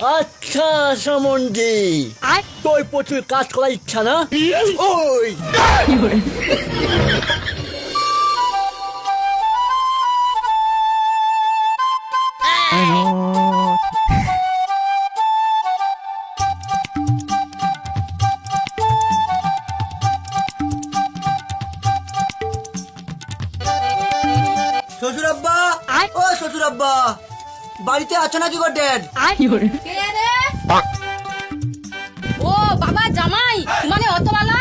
আচ্ছা সমন্ধি, তোর প্রচুর কাজ করার ইচ্ছা না? ওই শ্বশুর আব্বা, ও শ্বশুর আব্বা, বাড়িতে আছো নাকি গো ড্যাড? কে রে? ও বাবা জামাই, মানে অতবালা?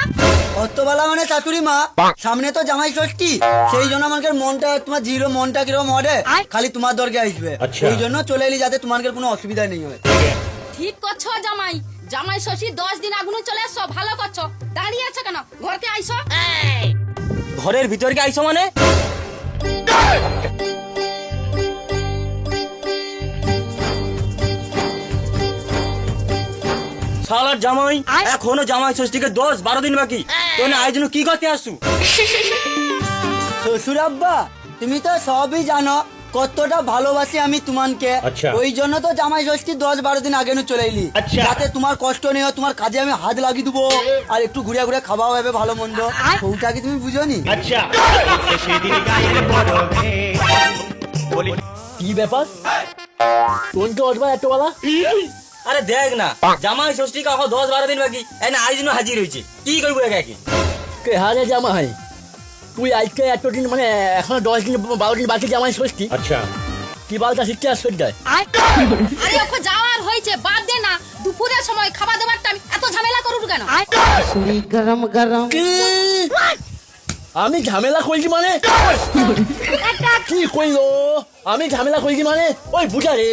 অতবেলা মানে শাশুড়ি মা, সামনে তো জামাই ষষ্ঠী, সেই জন্য আমাকে মনটা তোমার জিরো, মনটা কিরকম হবে, খালি তোমার দরকে আসবে, সেই জন্য চলে এলি যাতে তোমার কোনো অসুবিধা নেই হয়। ঠিক করছো জামাই, জামাই ষষ্ঠী 10 দিন আগুন চলে এসছো, ভালো করছো। দাঁড়িয়ে আছো কেন, ঘরকে আইসো। ঘরের ভিতরকে আইসো মানে? শালার জামাই, এখনো জামাই ষষ্ঠীকে 10-12 দিন বাকি, তো না আয়োজন কি করতে আসছু? শ্বশুর আব্বা, তুমি তো সবই জানো কতটা ভালোবাসি আমি তোমাকে, ওই জন্য তো জামাই ষষ্ঠী 10-12 দিন আগে চলে এলি, যাতে তোমার কষ্ট নেই হয়, তোমার কাজে আমি হাত লাগিয়ে দেবো, আর একটু ঘুরে ঘুরে খাওয়াও হবে ভালো মন্দ, ওটা কি তুমি বুঝোনি? কি ব্যাপার, কোন তো অজবা এত বলা? আরে দেখ না, জামাই ষষ্ঠীকে এখন 10-12 দিন বাকি, এনে আয়োজন হাজির হয়েছে, কি করবো একে? কে হারে জামাই, তুই আজকে এতদিন মানে এখনো 10 দিন 12 দিন বাকি জামাই ষষ্ঠী, আচ্ছা কি বালটা শিখতে আসছো? আরে ওকে যাওয়ার হয়েছে, বাদ দে না, দুপুরের সময় খাবার দাবার টাইম, এত ঝামেলা করুন কেন? গরম গরম। কি? আমি ঝামেলা করেছি মানে? কি কইলো? আমি ঝামেলা করেছি মানে? ওই বুঝা রে,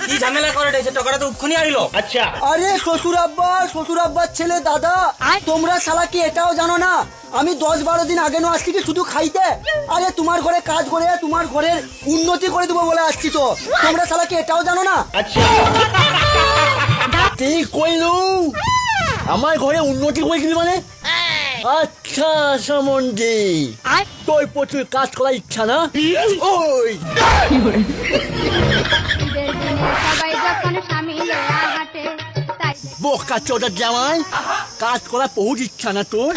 কি ঝামেলা করে সে টকাটা তো উক্ষুনি আইলো। আচ্ছা আরে শ্বশুর আব্বার ছেলে দাদা, তোমরা শালা কি এটাও জানো না আমি 10-12 দিন আগে নো আসছি কি শুধু খাইতে? আরে তোমার ঘরে কাজ করে তোমার ঘরের উন্নতি করে দেবো বলে আসছি, তো তোমরা শালা কি এটাও জানো না? কি কইলু? আমার ঘরে উন্নতি করেছিলি মানে? আচ্ছা সমন্ধি, তোর প্রচুর কাজ করার ইচ্ছা না? ওই সবাই যখন স্বামী লয়া হাঁটে তাই বোকা চোদার জামাই, কাজ করার বহুত ইচ্ছা না তোর?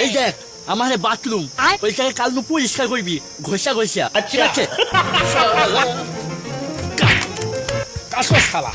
এই দেখ আমার বাথরুম, ওইটাকে কাল নু পরিষ্কার করবি, ঘষা ঘষা, ঠিক আছে? কাজ শালা।